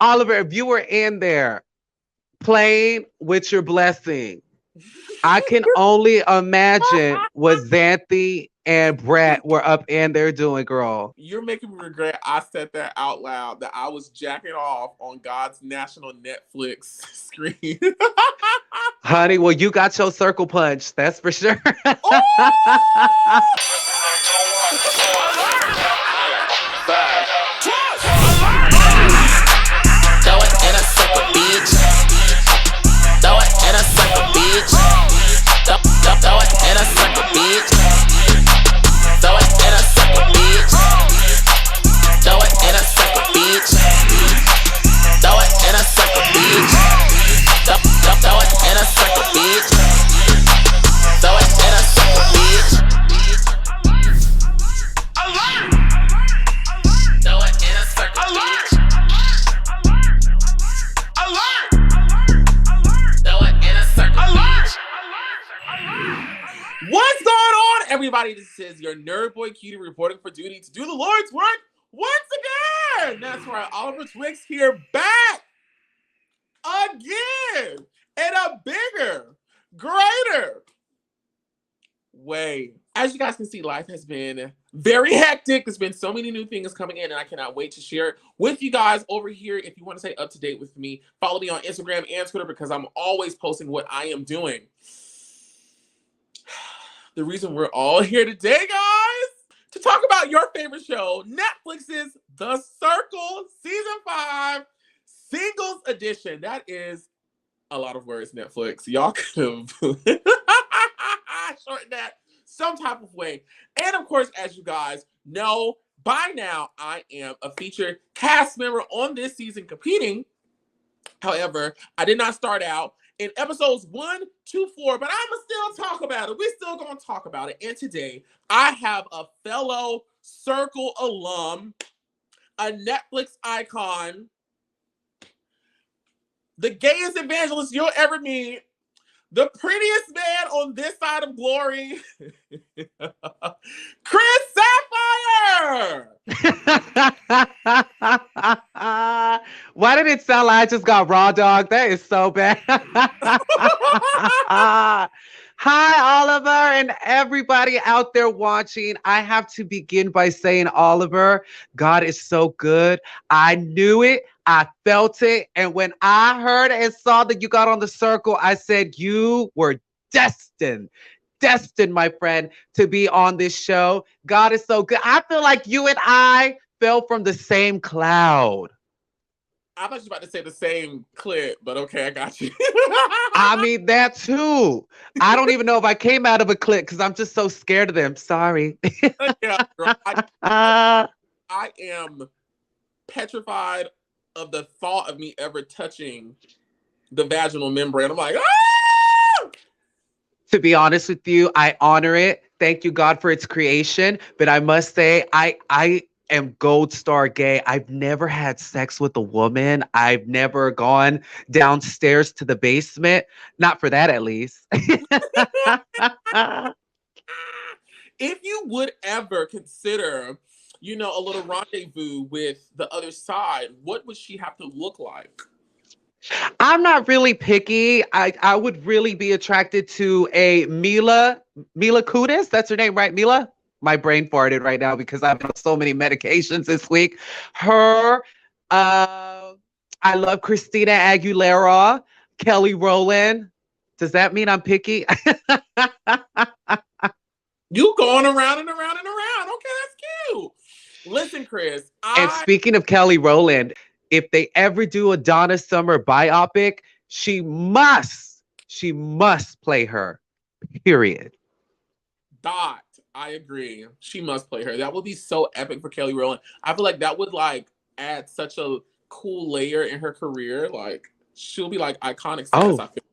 Oliver, if you were in there playing with your blessing, I can only imagine what Xanthi and Brett were up in there doing, girl. You're making me regret I said that out loud, that I was jacking off on God's national Netflix screen. Honey, well, you got your circle punch. That's for sure. Throw it in a circle, bitch. Throw it in a circle, bitch. Throw it in a circle, bitch. Throw it in a circle, bitch. Throw it in a circle, bitch. Throw it in a circle, bitch. Throw it in a circle, bitch. Throw it in a circle, bitch. Alert! Throw it in a circle, bitch. Alert! Throw it in a circle, bitch. What's going on, everybody? This is your nerd boy Cutie reporting for duty to do the Lord's work once again. That's right, Oliver Twixt here, back again in a bigger, greater way. As you guys can see, life has been very hectic. There's been so many new things coming in, and I cannot wait to share it with you guys over here. If you want to stay up to date with me, follow me on Instagram and Twitter because I'm always posting what I am doing. The reason we're all here today, guys, to talk about your favorite show, Netflix's The Circle Season 5 Singles Edition. That is a lot of words, Netflix. Y'all could have shortened that some type of way. And of course, as you guys know, by now, I am a featured cast member on this season competing. However, I did not start out in episodes 1 to 4, but I'm gonna still talk about it. We're still gonna talk about it. And today, I have a fellow Circle alum, a Netflix icon, the gayest evangelist you'll ever meet, the prettiest man on this side of glory, Chris Sapphire! Why did it sound like I just got raw dog? That is so bad. Hi, Oliver, and everybody out there watching. I have to begin by saying, Oliver, God is so good. I knew it. I felt it. And when I heard and saw that you got on the circle, I said, you were destined, my friend, to be on this show. God is so good. I feel like you and I fell from the same cloud. I thought you were about to say the same clip, but okay, I got you. I mean, that too. I don't even know if I came out of a clip because I'm just so scared of them. Sorry. Yeah, girl, I am petrified of the thought of me ever touching the vaginal membrane. I'm like, ah! To be honest with you, I honor it. Thank you, God, for its creation. But I must say, I am gold star gay. I've never had sex with a woman. I've never gone downstairs to the basement. Not for that, at least. If you would ever consider, a little rendezvous with the other side, what would she have to look like? I'm not really picky. I would really be attracted to a Mila Kunis. That's her name, right? Mila? My brain farted right now because I've been on so many medications this week. Her, I love Christina Aguilera, Kelly Rowland. Does that mean I'm picky? You going around and around and around. Okay, that's cute. Listen, Chris. And speaking of Kelly Rowland, if they ever do a Donna Summer biopic, she must play her. Period. I agree. She must play her. That would be so epic for Kelly Rowland. I feel like that would add such a cool layer in her career. Like she'll be iconic status, I feel.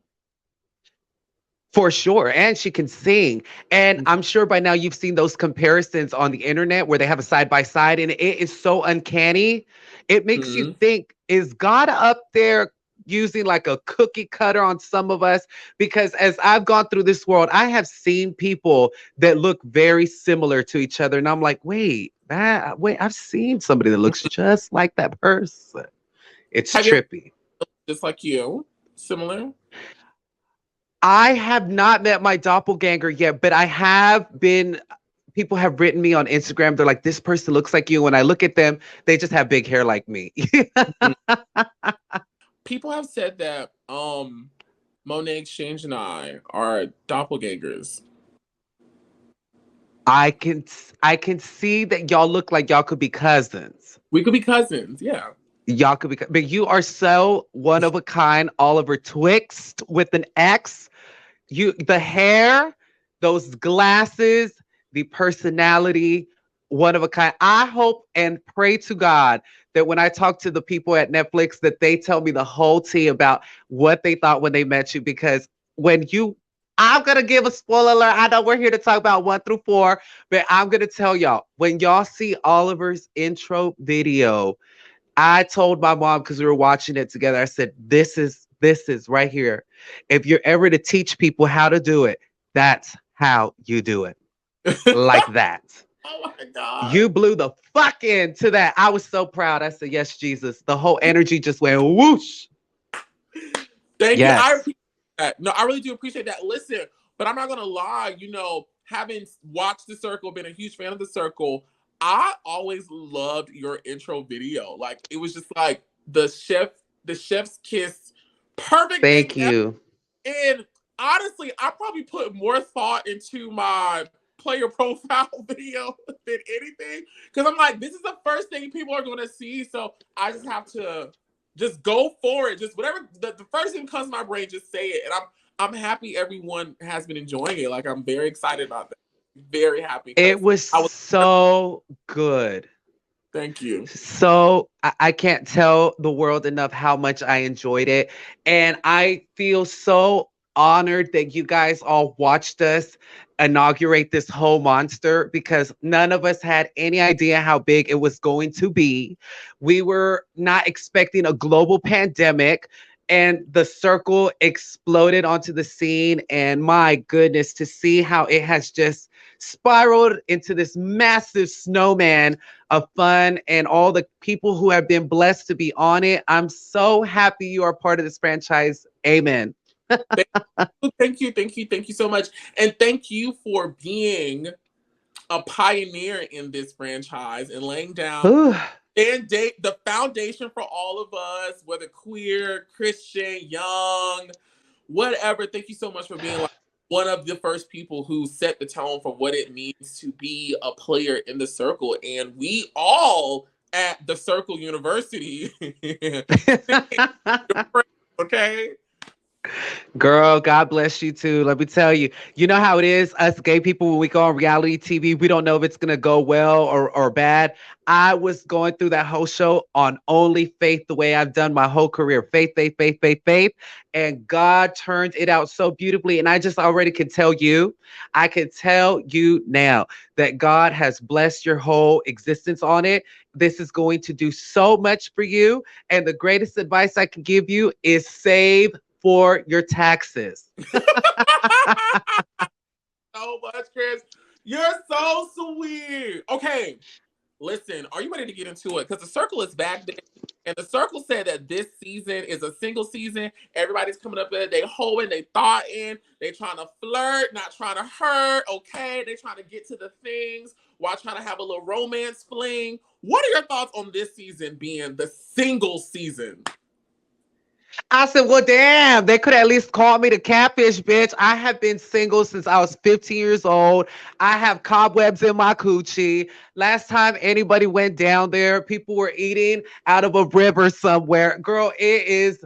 For sure. And she can sing. And I'm sure by now you've seen those comparisons on the internet where they have a side by side and it is so uncanny. It makes you think, is God up there using like a cookie cutter on some of us? Because as I've gone through this world, I have seen people that look very similar to each other. And I'm like, wait, I've seen somebody that looks just like that person. It's Have you trippy. just like you? Similar? I have not met my doppelganger yet, but I have been. People have written me on Instagram. They're like, this person looks like you. When I look at them, they just have big hair like me. Mhm. People have said that Monet Exchange and I are doppelgangers. I can see that y'all look like y'all could be cousins. We could be cousins, yeah. Y'all could be, but you are so one of a kind, Oliver Twixt with an X. The hair, those glasses, the personality, one of a kind. I hope and pray to God that when I talk to the people at Netflix, that they tell me the whole tea about what they thought when they met you. Because when you, I'm gonna give a spoiler alert. I know we're here to talk about 1 through 4, but I'm gonna tell y'all when y'all see Oliver's intro video. I told my mom because we were watching it together. I said, this is right here. If you're ever to teach people how to do it, that's how you do it. Like that. Oh my God. You blew the fuck into that. I was so proud. I said, yes, Jesus. The whole energy just went whoosh. Thank you. I Yes. appreciate that. No, I really do appreciate that. Listen, but I'm not gonna lie, having watched The Circle, been a huge fan of The Circle, I always loved your intro video. Like it was just like the chef's kiss, perfect thing Thank ever. you. And honestly, I probably put more thought into my player profile video than anything. Because I'm like, this is the first thing people are gonna see. So I just have to just go for it. Just whatever the first thing comes to my brain, just say it. And I'm happy everyone has been enjoying it. Like I'm very excited about that. Very happy It because was I was so good. thank you. So I can't tell the world enough how much I enjoyed it. And I feel so honored that you guys all watched us inaugurate this whole monster because none of us had any idea how big it was going to be. We were not expecting a global pandemic. And the circle exploded onto the scene. And my goodness, to see how it has just spiraled into this massive snowman of fun and all the people who have been blessed to be on it. I'm so happy you are part of this franchise. Amen. Thank you so much. And thank you for being a pioneer in this franchise and laying down Ooh, the foundation for all of us, whether queer, Christian, young, whatever. Thank you so much for being like one of the first people who set the tone for what it means to be a player in the circle. And we all at the Circle University, okay? girl, God bless you too. Let me tell you, you know how it is, us gay people, when we go on reality TV, we don't know if it's going to go well or bad. I was going through that whole show on only faith, the way I've done my whole career. Faith, faith, faith, faith, faith. And God turned it out so beautifully. And I just already can tell you, I can tell you now that God has blessed your whole existence on it. This is going to do so much for you. And the greatest advice I can give you is save for your taxes. So much, Chris. You're so sweet. Okay, listen, are you ready to get into it? Because the circle is back there. And the circle said that this season is a single season. Everybody's coming up there, they hoeing, they thoughting, they trying to flirt, not trying to hurt, okay? They trying to get to the things while trying to have a little romance fling. What are your thoughts on this season being the single season? I said, well, damn, they could at least call me the catfish, bitch. I have been single since I was 15 years old. I have cobwebs in my coochie. Last time anybody went down there, people were eating out of a river somewhere. Girl, it is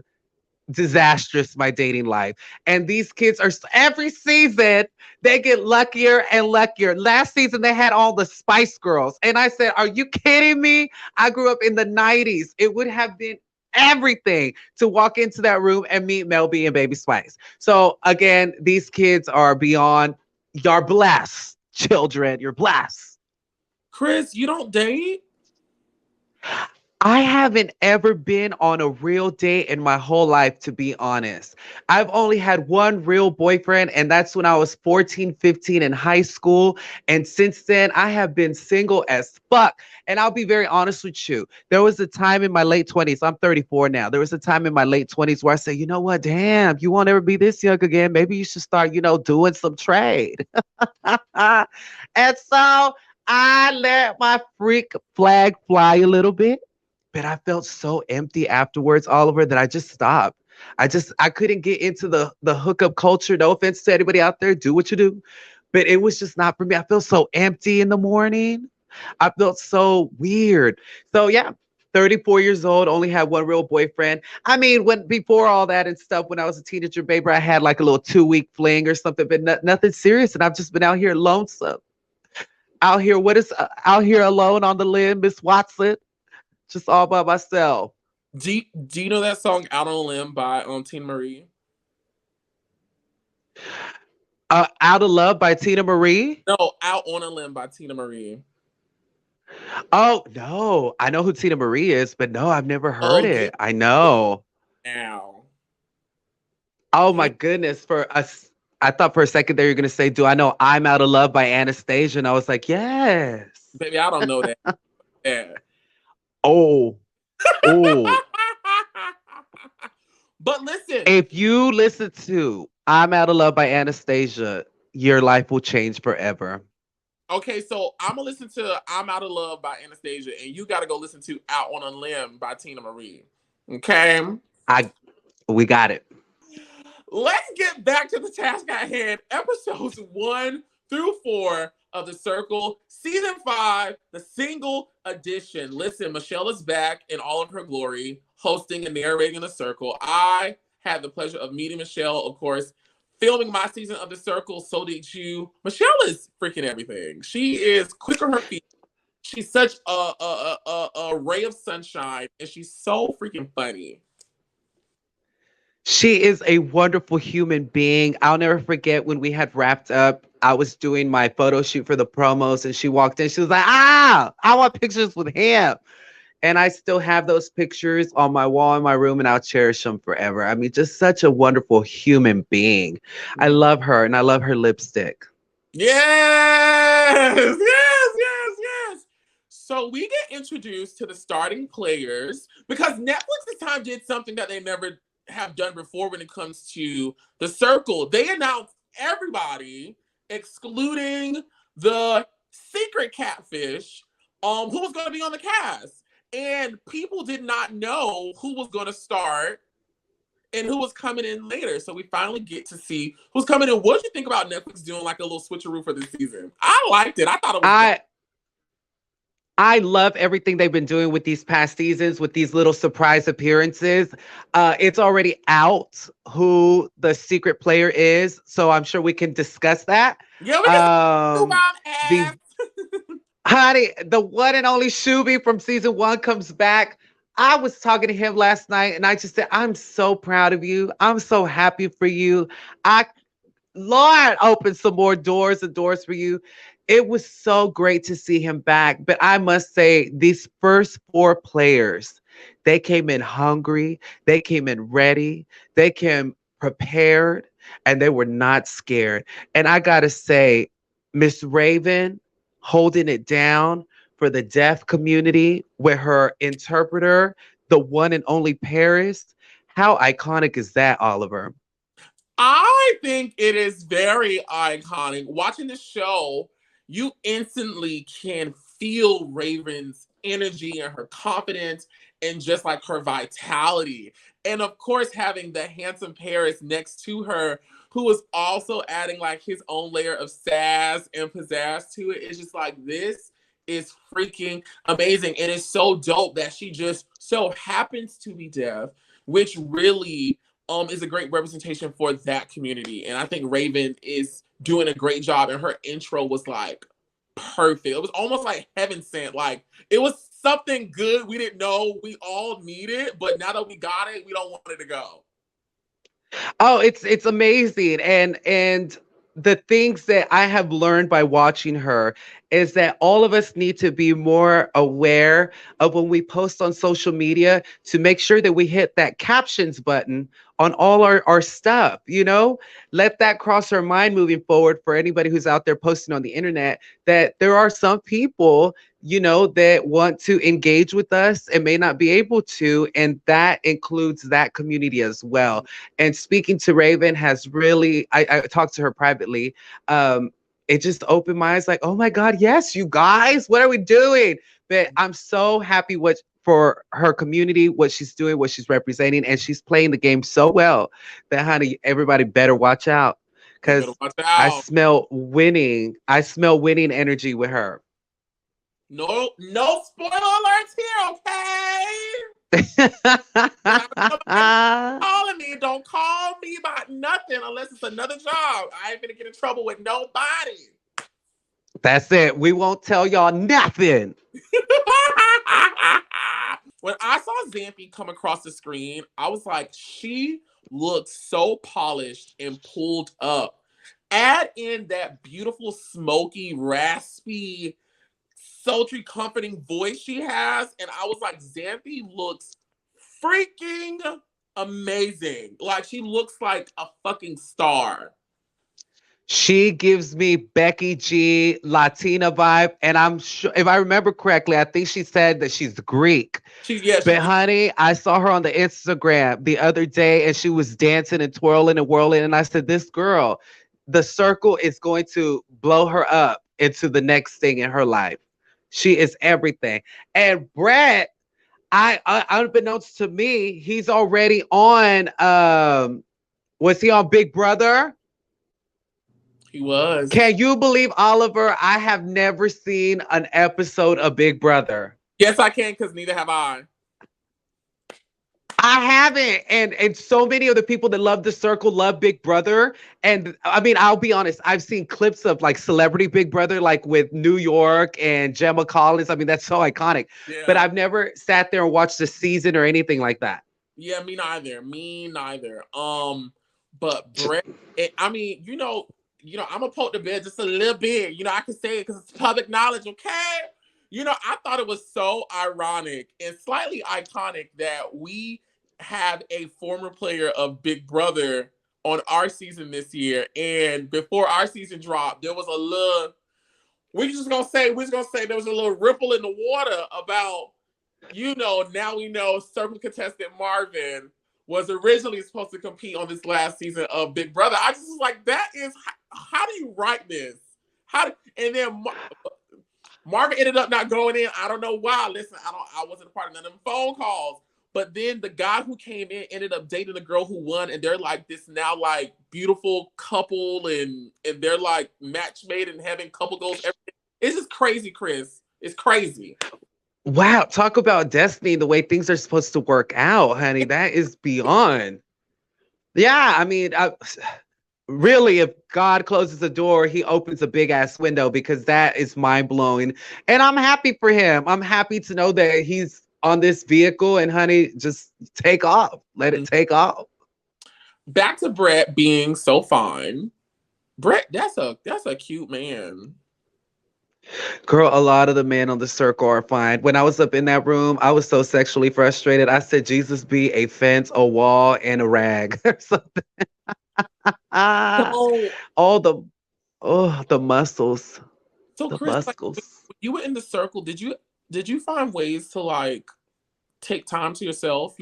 disastrous, my dating life. And these kids are every season they get luckier and luckier. Last season they had all the Spice Girls. And I said, are you kidding me? I grew up in the 90s. It would have been everything to walk into that room and meet Mel B and Baby Spice. So again, these kids are beyond, you're blessed, children. You're blessed. Chris, you don't date? I haven't ever been on a real date in my whole life, to be honest. I've only had one real boyfriend, and that's when I was 14, 15 in high school. And since then, I have been single as fuck. And I'll be very honest with you. There was a time in my late 20s, I'm 34 now. There was a time in my late 20s where I said, you know what, damn, you won't ever be this young again. Maybe you should start, doing some trade. And so I let my freak flag fly a little bit, but I felt so empty afterwards, Oliver, that I just stopped. I couldn't get into the hookup culture. No offense to anybody out there, do what you do. But it was just not for me. I feel so empty in the morning. I felt so weird. So yeah, 34 years old, only had one real boyfriend. I mean, when before all that and stuff, when I was a teenager, baby, I had like a little 2 week fling or something, but nothing serious. And I've just been out here lonesome. Out here, out here alone on the limb, Miss Watson, just all by myself. Do you know that song "Out on a Limb" by Tina Marie? Out of Love by Tina Marie. No, "Out on a Limb" by Tina Marie. Oh no, I know who Tina Marie is, but no, I've never heard Oh, get it. I know. now. Oh my Yeah, goodness, for us. I thought for a second there you're gonna say, "Do I know I'm Out of Love" by Anastasia? And I was like, yes. baby, I don't know that. Yeah. Oh, oh. But listen, If you listen to I'm Out of Love by Anastasia, your life will change forever. okay, so I'm gonna listen to "I'm Out of Love" by Anastasia, and you got to go listen to "Out on a Limb" by Tina Marie. Okay. I we got it. Let's get back to the task at hand. Episodes 1 through 4 of The Circle, Season 5, the single edition. Listen, Michelle is back in all of her glory, hosting and narrating The Circle. I had the pleasure of meeting Michelle, of course, filming my season of The Circle. So did you. Michelle is freaking everything. She is quick on her feet. She's such a ray of sunshine, and she's so freaking funny. She is a wonderful human being. I'll never forget when we had wrapped up. I was doing my photo shoot for the promos, and she walked in. She was like, I want pictures with him. And I still have those pictures on my wall in my room, and I'll cherish them forever. I mean, just such a wonderful human being. I love her, and I love her lipstick. Yes, yes, yes, yes. So we get introduced to the starting players because Netflix this time did something that they never have done before when it comes to The Circle. They announced everybody, excluding the secret catfish, who was going to be on the cast. And people did not know who was going to start and who was coming in later. So we finally get to see who's coming in. What did you think about Netflix doing like a little switcheroo for this season? I liked it. I thought it was I I love everything they've been doing with these past seasons, with these little surprise appearances. It's already out who the secret player is, so I'm sure we can discuss that. yeah, we can move on The ass. honey, the one and only Shuby from season one comes back. I was talking to him last night, and I just said, "I'm so proud of you. I'm so happy for you. I Lord, open some more doors and doors for you." It was so great to see him back. But I must say, these first four players, they came in hungry, they came in ready, they came prepared, and they were not scared. And I got to say, Miss Raven holding it down for the deaf community with her interpreter, the one and only Paris. How iconic is that, Oliver? I think it is very iconic. Watching the show, you instantly can feel Raven's energy and her confidence and just like her vitality. And of course, having the handsome Paris next to her, who is also adding like his own layer of sass and pizzazz to it, is just like, this is freaking amazing. And it's so dope that she just so happens to be deaf, which really is a great representation for that community. And I think Raven is doing a great job. And her intro was like perfect. It was almost like heaven sent. Like it was something good we didn't know we all needed, but now that we got it, we don't want it to go. Oh, it's amazing. And the things that I have learned by watching her is that all of us need to be more aware of when we post on social media to make sure that we hit that captions button on all our stuff, you know? Let that cross our mind moving forward for anybody who's out there posting on the internet that there are some people, you know, that want to engage with us and may not be able to. And that includes that community as well. And speaking to Raven has really, I talked to her privately. It just opened my eyes like, oh my God, yes, you guys, what are we doing? But I'm so happy for her community, what she's doing, what she's representing, and she's playing the game so well that, honey, everybody better watch out You better because watch I out. smell winning. I smell winning energy with her. No, no spoiler alerts here, okay? Calling me, don't call me about nothing unless it's another job. I ain't gonna get in trouble with nobody. That's it. We won't tell y'all nothing. When I saw Xanthi come across the screen, I was like, she looks so polished and pulled up. Add in that beautiful, smoky, raspy, sultry, comforting voice she has, and I was like, Xanthi looks freaking amazing. Like, she looks like a fucking star. She gives me Becky G Latina vibe, and I'm sure if I remember correctly, I think she said that she's Greek. But honey, I saw her on the Instagram the other day, and she was dancing and twirling and whirling, and I said, "This girl, the circle is going to blow her up into the next thing in her life. She is everything." And Brett, unbeknownst to me, he's already on. Was he on Big Brother? He was. Can you believe, Oliver? I have never seen an episode of Big Brother. Yes, I can, because neither have I. I haven't. And so many of the people that love the circle love Big Brother. And I mean, I'll be honest, I've seen clips of like celebrity Big Brother, like with New York and Gemma Collins. I mean, that's so iconic. Yeah. But I've never sat there and watched a season or anything like that. Yeah, me neither. Me neither. But Brett, I mean, I'm gonna poke the bear just a little bit. I can say it because it's public knowledge, okay? I thought it was so ironic and slightly iconic that we have a former player of Big Brother on our season this year. And before our season dropped, there was a little, we're just gonna say there was a little ripple in the water about, now we know circle contestant Marvin was originally supposed to compete on this last season of Big Brother. I just was like, that is, how do you write this? And then Marvin ended up not going in. I don't know why. Listen, I wasn't a part of none of them phone calls. But then the guy who came in ended up dating the girl who won, and they're like this now like beautiful couple, and they're like match made in heaven, couple goals, everything. It's just crazy, Chris. It's crazy. Wow, talk about destiny, the way things are supposed to work out, honey. That is beyond. Yeah, I mean, really, if God closes a door, he opens a big ass window, because that is mind blowing. And I'm happy for him. I'm happy to know that he's on this vehicle, and honey, just take off. Let it take off. Back to Brett being so fine. Brett, that's a cute man. Girl, a lot of the men on the circle are fine. When I was up in that room, I was so sexually frustrated. I said, Jesus be a fence, a wall, and a rag or something. All the muscles. So the Chris, muscles. Like, when you were in the circle, did you find ways to like take time to yourself,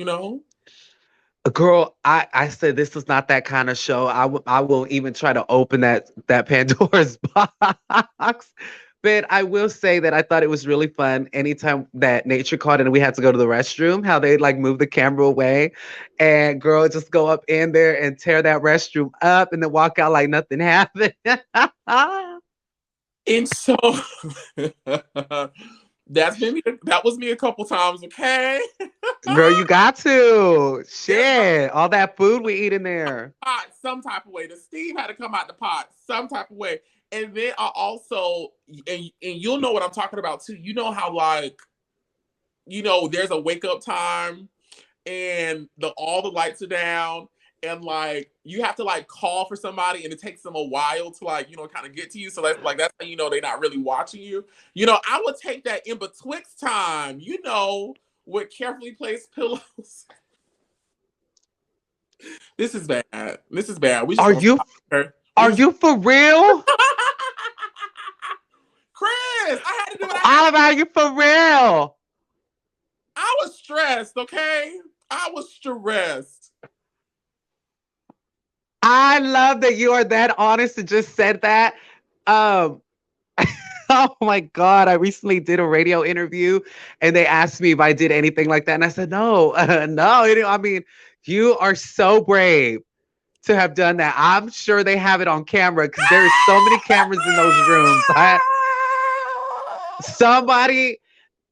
Girl, I said this is not that kind of show. I won't even try to open that Pandora's box. But I will say that I thought it was really fun anytime that nature called and we had to go to the restroom, how they like move the camera away, and girl just go up in there and tear that restroom up and then walk out like nothing happened. And so that was me a couple times, okay? Girl, you got to. Shit. All that food we eat in there. Pot some type of way. The Steve had to come out the pot some type of way. And then I also, and you'll know what I'm talking about too. You know how like, there's a wake up time and all the lights are down and like you have to like call for somebody and it takes them a while to like, kind of get to you. So that's like, that's how they're not really watching you. I would take that in betwixt time, with carefully placed pillows. This is bad. This is bad. We just Are gonna you stop here. are you for real? Chris, I had to do what I had. Oliver, are you for real? I was stressed, okay? I was stressed. I love that you are that honest and just said that. Um, oh my God. I recently did a radio interview and they asked me if I did anything like that. And I said, no, no. I mean, you are so brave to have done that. I'm sure they have it on camera because there's so many cameras in those rooms. Somebody,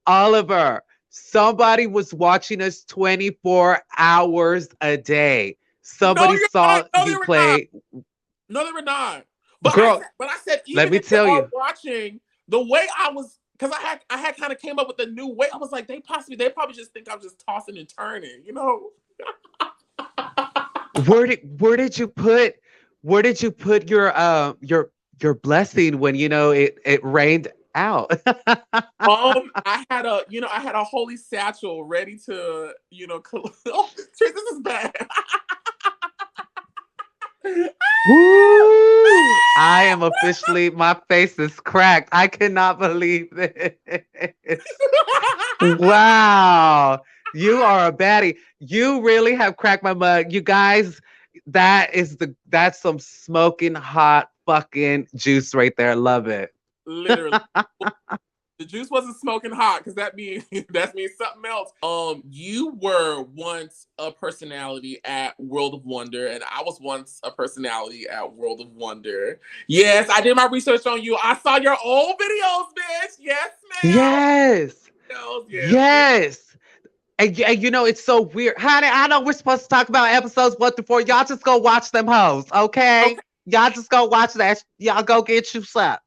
Oliver, somebody was watching us 24 hours a day. No, Somebody you're saw not. No, they you were play. not. No, they were not. But Girl, I said, let even me if they tell are you. watching, the way I was, because I had kind of came up with a new way. I was like, they probably just think I'm just tossing and turning, Where did you put your blessing when it rained out? I had a holy satchel ready to, oh, this is bad. Woo! I am officially, my face is cracked. I cannot believe this. Wow. You are a baddie. You really have cracked my mug. You guys, that's some smoking hot fucking juice right there. Love it. Literally. The juice wasn't smoking hot because that means something else. You were once a personality at World of Wonder, and I was once a personality at World of Wonder. Yes, I did my research on you. I saw your old videos, bitch. Yes, ma'am. Yes. Yes. Yes. And it's so weird. Honey, I know we're supposed to talk about episodes 1 through 4. Y'all just go watch them hoes, okay? Y'all just go watch that. Y'all go get you some.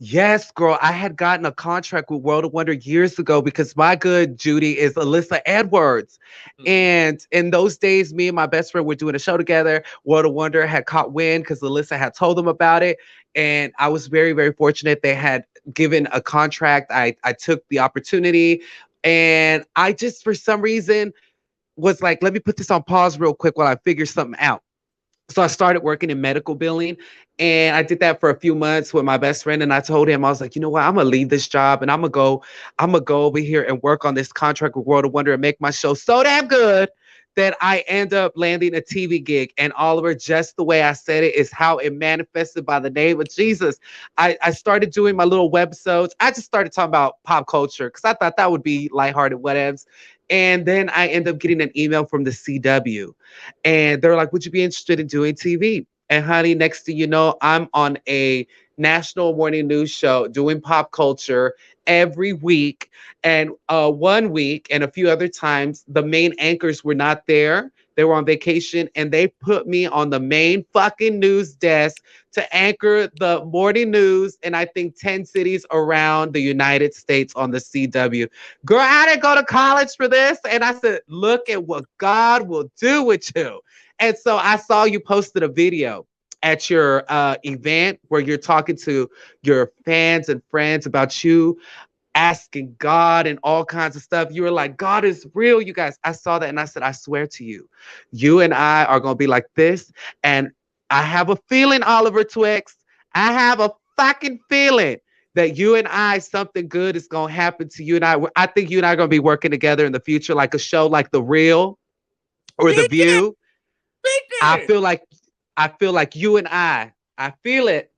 Yes, girl. I had gotten a contract with World of Wonder years ago because my good Judy is Alyssa Edwards. And in those days, me and my best friend were doing a show together. World of Wonder had caught wind because Alyssa had told them about it. And I was very, very fortunate. They had given a contract. I took the opportunity. And I just, for some reason, was like, let me put this on pause real quick while I figure something out. So I started working in medical billing, and I did that for a few months with my best friend. And I told him, I was like, you know what, I'm gonna leave this job and I'm gonna go over here and work on this contract with World of Wonder and make my show so damn good that I end up landing a TV gig. And Oliver, just the way I said it is how it manifested by the name of Jesus. I started doing my little webisodes. I just started talking about pop culture because I thought that would be lighthearted whatevs. And then I end up getting an email from the CW. And they're like, would you be interested in doing TV? And honey, next thing you know, I'm on a national morning news show doing pop culture every week. And 1 week and a few other times, the main anchors were not there. They were on vacation and they put me on the main fucking news desk to anchor the morning news in, I think, 10 cities around the United States on the CW. Girl, I didn't go to college for this. And I said, look at what God will do with you. And so I saw you posted a video at your event where you're talking to your fans and friends about you asking God and all kinds of stuff. You were like, God is real, you guys. I saw that and I said, I swear to you, you and I are going to be like this. And I have a feeling, Oliver Twixt, I have a fucking feeling that you and I, something good is going to happen to you and I. I think you and I are going to be working together in the future, like a show like The Real or The View. I feel like you and I feel it.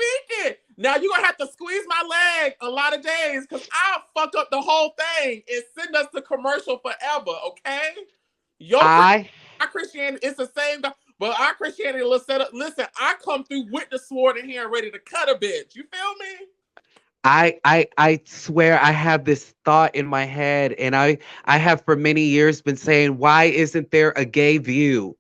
Speak it. Now you're gonna have to squeeze my leg a lot of days because I'll fuck up the whole thing and send us to commercial forever, okay? Our Christianity, it's the same, but our Christianity, listen, I come through with the sword in here ready to cut a bitch. You feel me? I swear I have this thought in my head, and I have for many years been saying, why isn't there a gay View?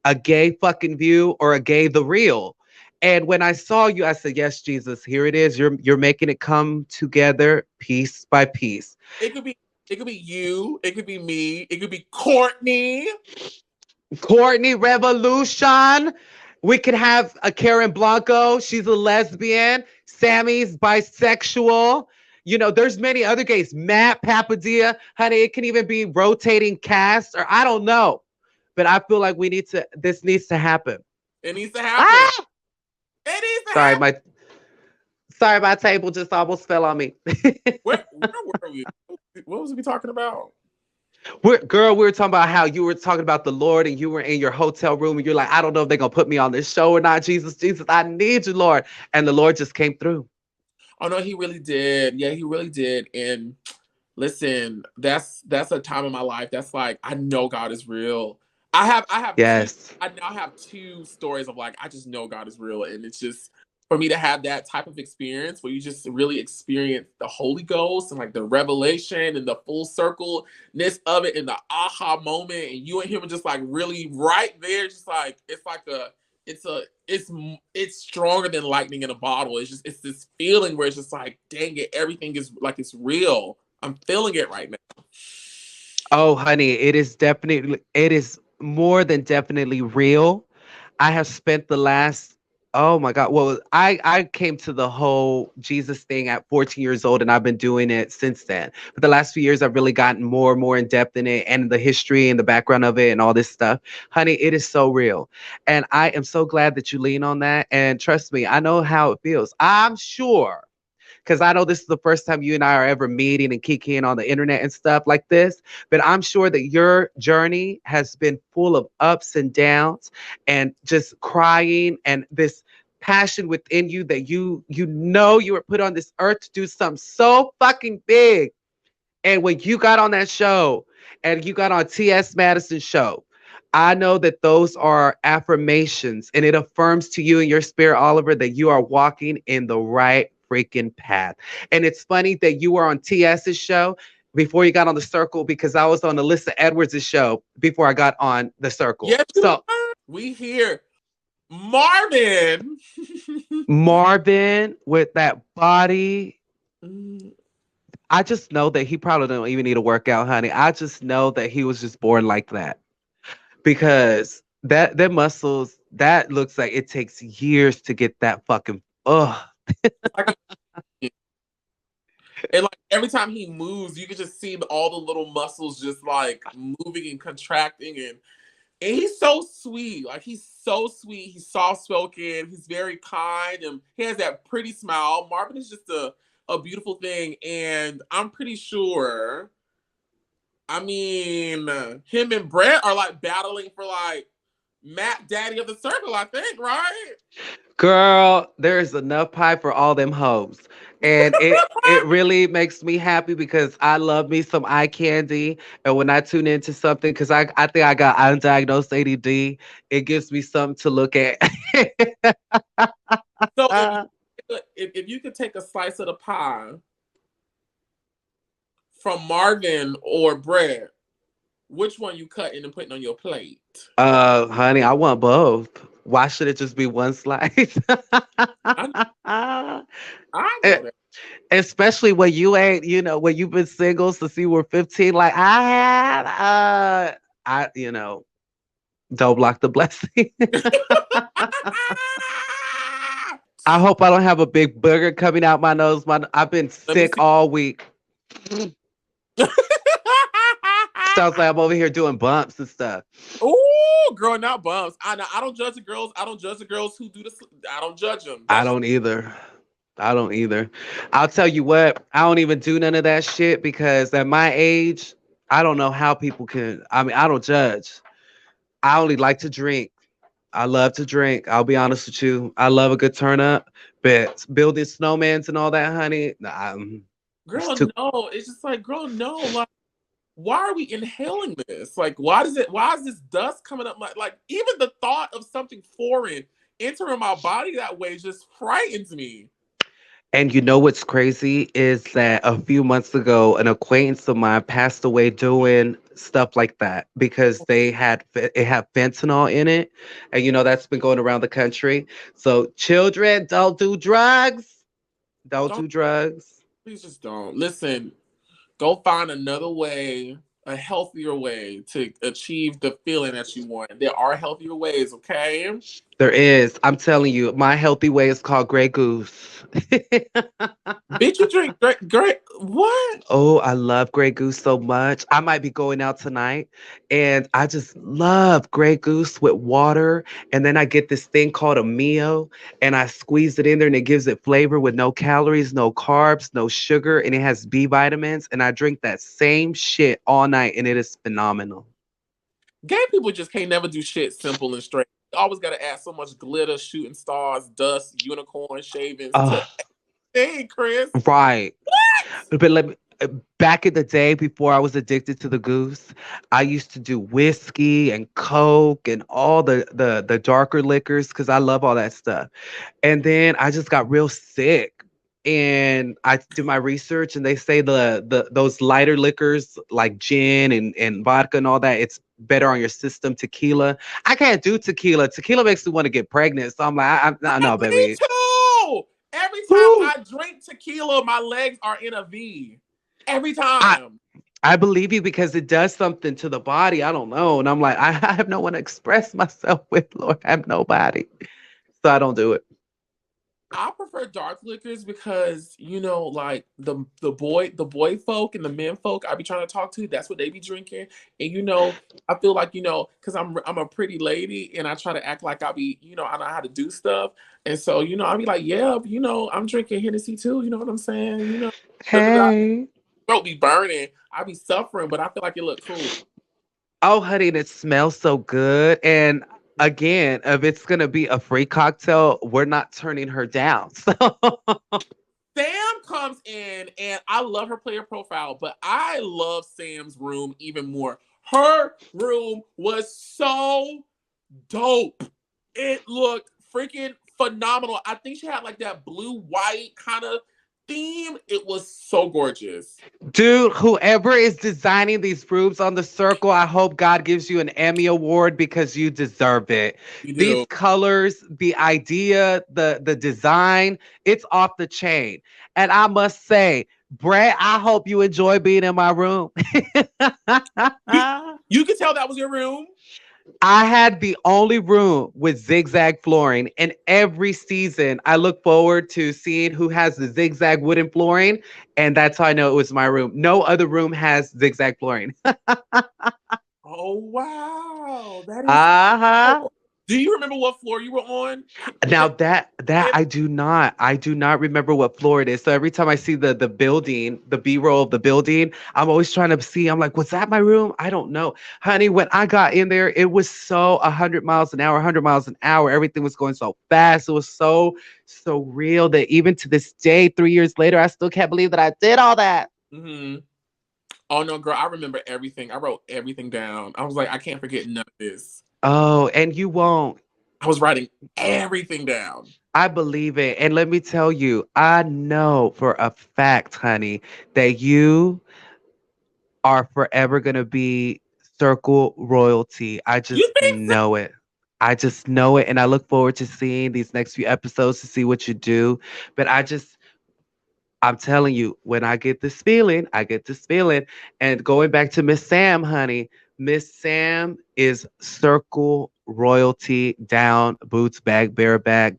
A gay fucking View or a gay The Real? And when I saw you, I said, yes, Jesus, here it is. You're making it come together piece by piece. It could be you, it could be me, it could be Courtney. Courtney Revolution. We could have a Karen Blanco. She's a lesbian. Sammy's bisexual. There's many other gays. Matt Papadilla. Honey, it can even be rotating cast or I don't know. But I feel like this needs to happen. It needs to happen. Ah! It needs to Sorry, happen. my table just almost fell on me. Where were we? What was we talking about? We were talking about how you were talking about the Lord and you were in your hotel room and you're like, I don't know if they're going to put me on this show or not. Jesus, I need you, Lord. And the Lord just came through. Oh, no, he really did. Yeah, he really did. And listen, that's a time in my life that's like, I know God is real. I have yes. I now have two stories of like, I just know God is real. And it's just, for me to have that type of experience where you just really experience the Holy Ghost and like the revelation and the full circleness of it and the aha moment, and you and him are just like really right there, just like it's stronger than lightning in a bottle. It's this feeling where it's just like, dang it, everything is like it's real. I'm feeling it right now. Oh, honey, it is more than definitely real. I have spent the last Oh my God. Well, I came to the whole Jesus thing at 14 years old, and I've been doing it since then. But the last few years, I've really gotten more and more in depth in it and the history and the background of it and all this stuff. Honey, it is so real. And I am so glad that you lean on that. And trust me, I know how it feels. I'm sure because I know this is the first time you and I are ever meeting and kicking on the internet and stuff like this. But I'm sure that your journey has been full of ups and downs and just crying and this passion within you that you were put on this earth to do something so fucking big. And when you got on that show and you got on T.S. Madison's show, I know that those are affirmations and it affirms to you in your spirit, Oliver, that you are walking in the right freaking path. And it's funny that you were on TS's show before you got on the circle because I was on Alyssa Edwards' show before I got on the circle. Yes, so we hear Marvin. Marvin with that body. I just know that he probably don't even need to work out, honey. I just know that he was just born like that. Because their muscles, that looks like it takes years to get that fucking And like every time he moves, you can just see all the little muscles just like moving and contracting, and he's so sweet. Like he's so sweet. He's soft spoken. He's very kind, and he has that pretty smile. Marvin is just a beautiful thing, and I'm pretty sure. I mean, him and Brett are like battling for like Matt Daddy of the Circle, I think, right? Girl, there's enough pie for all them hoes. And it really makes me happy because I love me some eye candy. And when I tune into something, because I think I got undiagnosed ADD, it gives me something to look at. So if you could take a slice of the pie from Marvin or Brett, which one you cutting and putting on your plate? Honey, I want both. Why should it just be one slice? I know that. Especially when you ain't, when you've been single since you were 15, like I have, don't block the blessing. I hope I don't have a big booger coming out my nose. I've been sick all week. Sounds like I'm over here doing bumps and stuff. Oh, girl, not bumps. I don't judge the girls. I don't judge the girls who do this. I don't judge them. I don't either. I'll tell you what, I don't even do none of that shit because at my age, I don't know how people can. I mean, I don't judge. I only like to drink. I love to drink. I'll be honest with you. I love a good turn up, but building snowmans and all that, honey. Girl, no. It's just like, girl, no. Like, why are we inhaling this? Like, why is this dust coming up? Like even the thought of something foreign entering my body that way just frightens me. And you know what's crazy is that a few months ago, an acquaintance of mine passed away doing stuff like that because it had fentanyl in it, and that's been going around the country. So children, don't do drugs. Don't do drugs. Please just don't. Listen, go find another way a healthier way to achieve the feeling that you want. There are healthier ways, okay? There is. I'm telling you, my healthy way is called Grey Goose. Bitch, you drink great. What? Oh, I love Grey Goose so much. I might be going out tonight and I just love Grey Goose with water. And then I get this thing called a Mio and I squeeze it in there and it gives it flavor with no calories, no carbs, no sugar, and it has B vitamins. And I drink that same shit all night and it is phenomenal. Gay people just can't never do shit simple and straight. You always got to add so much glitter, shooting stars, dust, unicorn shavings to Oh, everything, Chris. right. What? But let me, back in the day before I was addicted to the goose, I used to do whiskey and coke and all the darker liquors because I love all that stuff. And then I just got real sick. And I did my research and they say the those lighter liquors like gin and vodka and all that, it's better on your system. Tequila. I can't do tequila. Tequila makes me want to get pregnant. So I'm like, no, Me baby. too. Every time Woo. I drink tequila, my legs are in a V. Every I, time. I believe you because it does something to the body. I don't know. And I'm like, I have no one to express myself with, Lord. I have nobody. So I don't do it. I prefer dark liquors because like the boy folk and the men folk I be trying to talk to, that's what they be drinking. And I feel like because I'm a pretty lady and I try to act like I know how to do stuff. And so I be like, yeah, I'm drinking Hennessy too. You know what I'm saying? Da, da, da. Hey. Throat be burning. I be suffering, but I feel like it look cool. Oh, honey, and it smells so good. And again, if it's going to be a free cocktail, we're not turning her down. So, Sam comes in and I love her player profile, but I love Sam's room even more. Her room was so dope. It looked freaking phenomenal. I think she had like that blue white kind of theme. It was so gorgeous. dude, whoever is designing these rooms on the circle, I hope God gives you an Emmy Award because you deserve it. You These do. colors, the idea, the design, it's off the chain. And I must say, Brett, I hope you enjoy being in my room. You, you can tell that was your room. I had the only room with zigzag flooring, and every season I look forward to seeing who has the zigzag wooden flooring, and that's how I know it was my room. No other room has zigzag flooring. Oh wow, that is. Uh-huh. Do you remember what floor you were on? Now that I do not remember what floor it is. So every time I see the building, the B-roll of the building, I'm always trying to see. I'm like, was that my room? I don't know, honey. When I got in there, it was so 100 miles an hour, 100 miles an hour. Everything was going so fast. It was so real that even to this day, 3 years later, I still can't believe that I did all that. Hmm. Oh no, girl, I remember everything. I wrote everything down. I was like, I can't forget none of this. Oh, and you won't. I was writing everything down. I believe it. And let me tell you, I know for a fact, honey, that you are forever going to be circle royalty. I You just think so? know it. I just know it. And I look forward to seeing these next few episodes to see what you do. But I'm telling you, when I get this feeling, I get this feeling. And going back to Miss Sam, honey, Miss Sam is circle royalty down, boots back, bareback,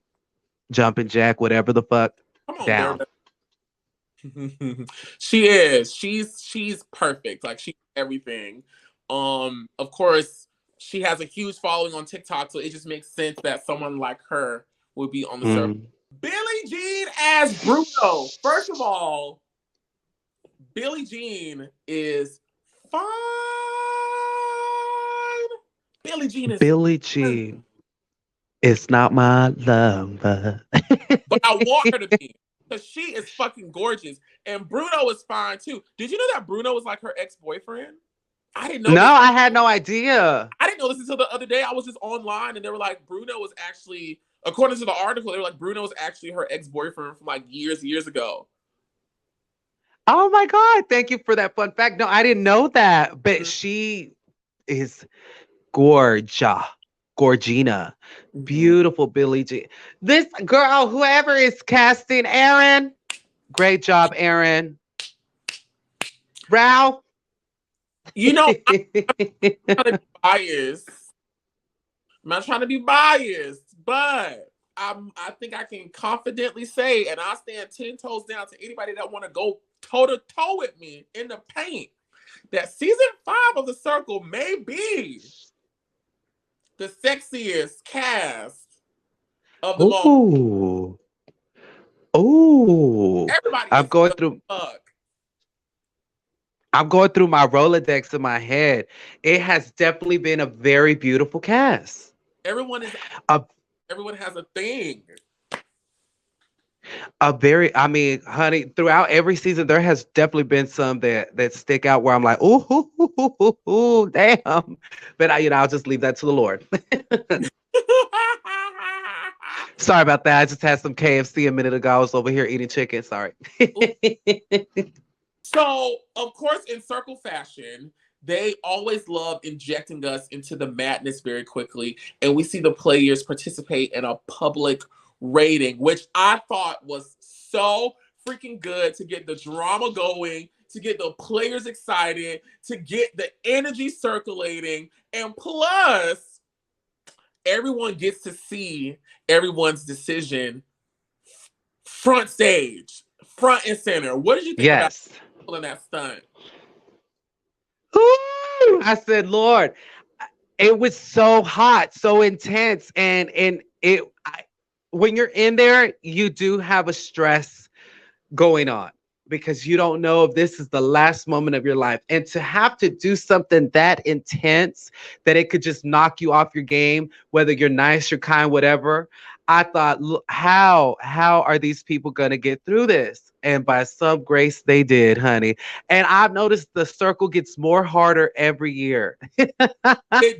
jumping jack, whatever the fuck, Come on, down. baby. She is. She's perfect. Like she's everything. Of course, she has a huge following on TikTok, so it just makes sense that someone like her would be on the circle. Mm. Billie Jean as Bruno. First of all, Billie Jean is fine. Billie Jean is Billie fine. Jean is not my lover. But I want her to be. Because she is fucking gorgeous. And Bruno is fine too. Did you know that Bruno was like her ex-boyfriend? I didn't know No, this. I had no idea. I didn't know this until the other day. I was just online and they were like, Bruno was actually, according to the article, they were like, Bruno was actually her ex-boyfriend from like years ago. Oh my God. Thank you for that fun fact. No, I didn't know that. But Mhm. she is gorgeous. Gorgina. Mhm. Beautiful Billie Jean. This girl, whoever is casting Aaron, great job, Aaron. Ralph, You know, I'm not trying to be biased. I'm not trying to be biased, but I think I can confidently say, and I stand 10 toes down to anybody that want to go toe to toe with me in the paint, that season 5 of The Circle may be the sexiest cast of them all. Ooh. Ooh. Everybody I'm is going the through fuck. I'm going through my Rolodex in my head. It has definitely been a very beautiful cast. Everyone is. A Everyone has a thing. I mean, honey, throughout every season, there has definitely been some that stick out where I'm like, ooh, ooh, ooh, ooh, ooh, ooh, damn. But I'll just leave that to the Lord. Sorry about that. I just had some KFC a minute ago. I was over here eating chicken. Sorry. So, of course, in Circle fashion, they always love injecting us into the madness very quickly. And we see the players participate in a public rating, which I thought was so freaking good to get the drama going, to get the players excited, to get the energy circulating. And plus, everyone gets to see everyone's decision front stage, front and center. What did you think about Yes. in that stunt? Ooh, I said, Lord, it was so hot, so intense, and when you're in there, you do have a stress going on because you don't know if this is the last moment of your life. And to have to do something that intense that it could just knock you off your game, whether you're nice, you're kind, whatever. I thought, look, how are these people going to get through this? And by some grace, they did, honey. And I've noticed the circle gets more harder every year. It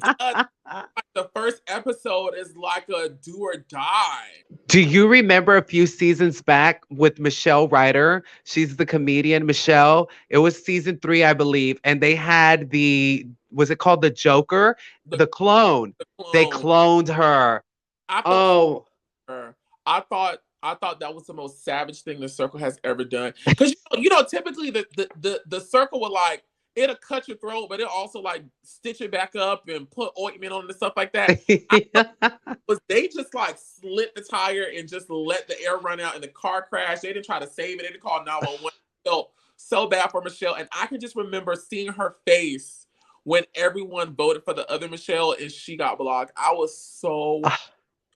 does. Like the first episode is like a do or die. Do you remember a few seasons back with Michelle Ryder? She's the comedian Michelle. It was season 3, I believe, and they had was it called the Joker? The, The clone. the They clone. cloned her. I felt Oh, for her. I thought that was the most savage thing the circle has ever done. Because typically the circle would like it'll cut your throat, but it also like stitch it back up and put ointment on it and stuff like that. Was they just like slit the tire and just let the air run out in the car crash. They didn't try to save it. They didn't call 911. Felt so bad for Michelle. And I can just remember seeing her face when everyone voted for the other Michelle and she got blocked. I was so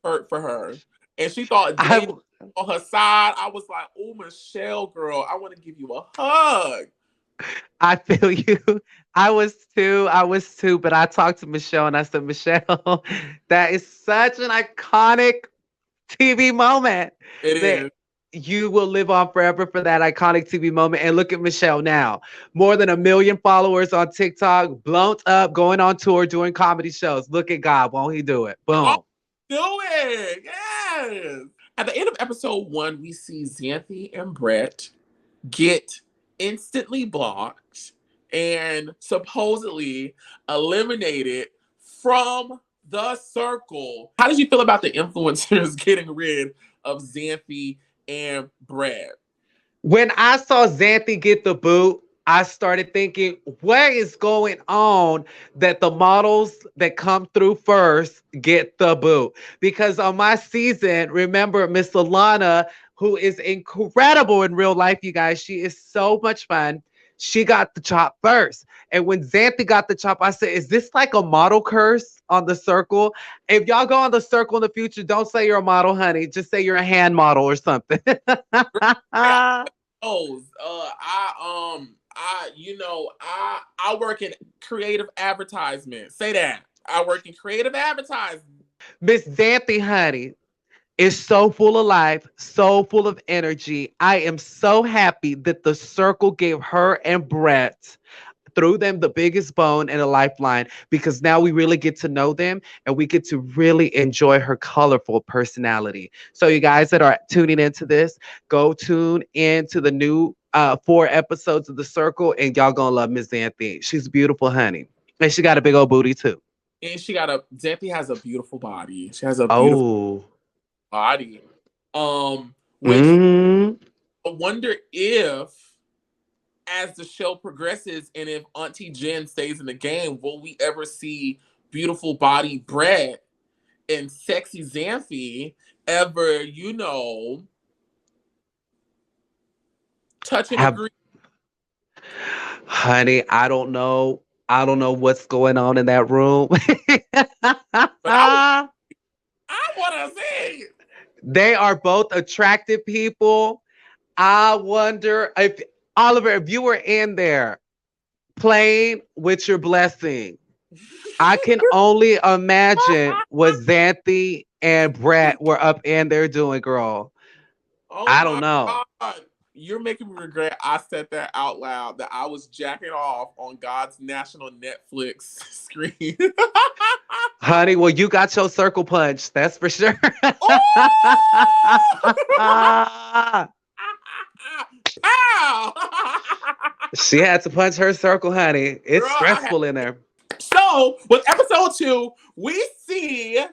hurt for her. And she thought I, Dana on her side. I was like, oh, Michelle, girl, I want to give you a hug. I feel you. I was too, but I talked to Michelle and I said, Michelle, that is such an iconic TV moment It that is. you will live on forever for that iconic TV moment. And look at Michelle now. More than 1 million followers on TikTok, blown up, going on tour, doing comedy shows. Look at God. Won't he do it? Oh, Boom. do it. Yes. At the end of episode 1, we see Xanthi and Brett get instantly blocked and supposedly eliminated from the circle. How did you feel about the influencers getting rid of Xanthi and Brett? When I saw Xanthi get the boot, I started thinking, what is going on that the models that come through first get the boot? Because on my season, remember Miss Alana, who is incredible in real life, you guys, she is so much fun. She got the chop first. And when Xanthi got the chop, I said, is this like a model curse on the circle? If y'all go on the circle in the future, don't say you're a model, honey. Just say you're a hand model or something. Oh, I work in creative advertisement. Say that. I work in creative advertising. Miss Xanthi, honey, is so full of life, so full of energy. I am so happy that the circle gave her and Brett threw them the biggest bone and a lifeline because now we really get to know them and we get to really enjoy her colorful personality. So you guys that are tuning into this, go tune into the new 4 episodes of The Circle and y'all gonna love Miss Xanthi. She's beautiful, honey. And she got a big old booty too. And Xanthi has a beautiful body. She has a beautiful Oh. body. Which Mm. I wonder if as the show progresses, and if Auntie Jen stays in the game, will we ever see beautiful body Brett and sexy Xanthi ever, touch and Have agree? honey, I don't know what's going on in that room. But I want to see. They are both attractive people. I wonder if Oliver, if you were in there playing with your blessing, I can only imagine what Xanthi and Brett were up in there doing, girl. Oh I don't my know. God. You're making me regret I said that out loud, that I was jacking off on God's national Netflix screen. Honey, well, you got your circle punch, that's for sure. Pow! She had to punch her circle, honey. It's Girl, stressful in there. So, with episode 2, we see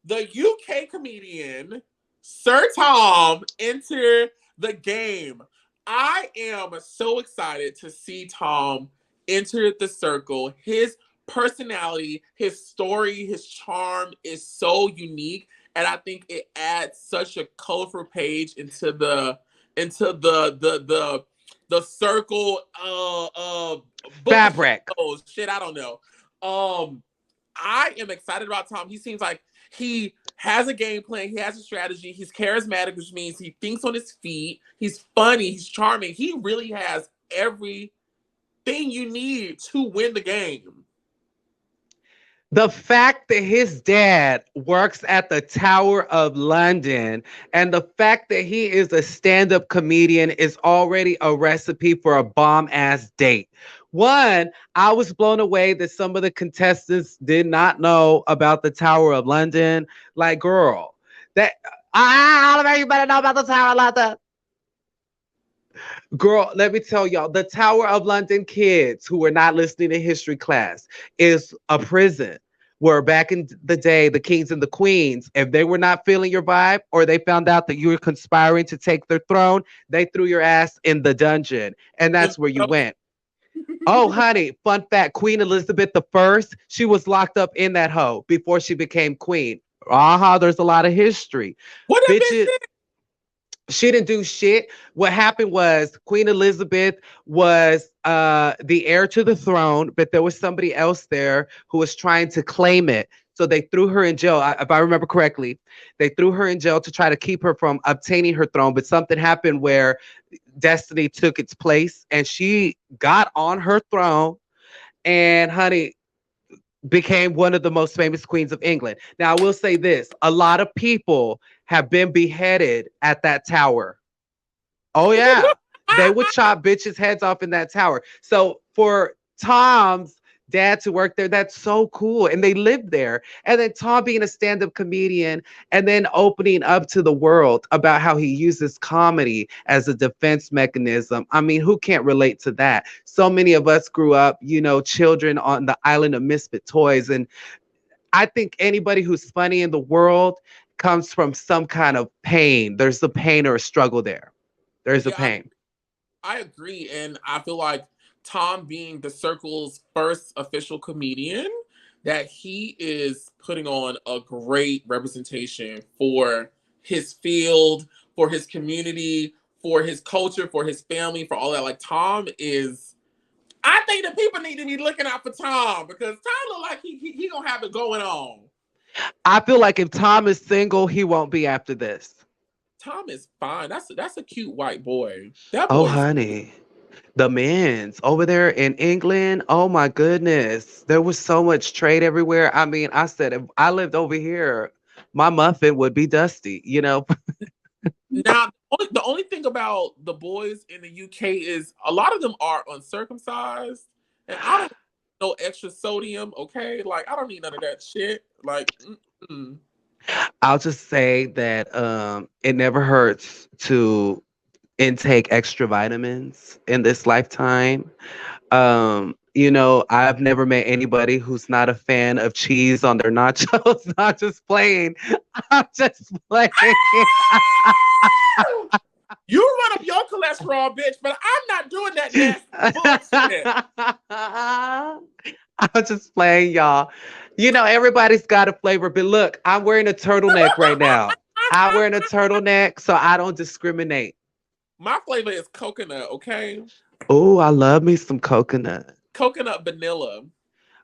the UK comedian Sir Tom enter the game. I am so excited to see Tom enter the circle. His personality, his story, his charm is so unique, and I think it adds such a colorful page into the circle book of Fabric. shows. Shit, I don't know. I am excited about Tom. He seems like he has a game plan. He has a strategy. He's charismatic, which means he thinks on his feet. He's funny. He's charming. He really has everything you need to win the game. The fact that his dad works at the Tower of London and the fact that he is a stand-up comedian is already a recipe for a bomb-ass date. One, I was blown away that some of the contestants did not know about the Tower of London. Like, girl, that Oliver, you better know about the Tower of London. Girl, let me tell y'all, the Tower of London kids who were not listening to history class is a prison where back in the day, the kings and the queens, if they were not feeling your vibe or they found out that you were conspiring to take their throne, they threw your ass in the dungeon. And that's where you went. Oh, honey, fun fact, Queen Elizabeth I, she was locked up in that hoe before she became queen. There's a lot of history. What that Bitches, she didn't do shit. What happened was Queen Elizabeth was the heir to the throne, but there was somebody else there who was trying to claim it. So they threw her in jail. If I remember correctly, they threw her in jail to try to keep her from obtaining her throne. But something happened where destiny took its place and she got on her throne and, honey, became one of the most famous queens of England. Now, I will say this. A lot of people have been beheaded at that tower. Oh, yeah. They would chop bitches' heads off in that tower. So for Tom's dad to work there, that's so cool. And they lived there. And then Tom being a stand-up comedian and then opening up to the world about how he uses comedy as a defense mechanism. I mean, who can't relate to that? So many of us grew up, children on the island of misfit toys. And I think anybody who's funny in the world comes from some kind of pain. There's a pain or a struggle there. There's a pain. I agree. And I feel like Tom being the circle's first official comedian, that he is putting on a great representation for his field, for his community, for his culture, for his family, for all that. Like, Tom is, I think that people need to be looking out for Tom because Tom look like he gonna have it going on. I feel like if Tom is single, he won't be after this. Tom is fine. That's a cute white boy. That boy. Oh, honey. The men's over there in England. Oh my goodness. There was so much trade everywhere. I mean, I said if I lived over here, my muffin would be dusty, Now, the only thing about the boys in the UK is a lot of them are uncircumcised, and I don't need no extra sodium. Okay, like I don't need none of that shit. Like, I'll just say that it never hurts to intake extra vitamins in this lifetime. I've never met anybody who's not a fan of cheese on their nachos. Not just playing. I'm just playing. You run up your cholesterol, bitch, but I'm not doing that nasty bullshit. I was just playing, y'all. You know, everybody's got a flavor, but look, I'm wearing a turtleneck right now. I'm wearing a turtleneck, so I don't discriminate. My flavor is coconut, okay? Oh, I love me some coconut. Coconut vanilla.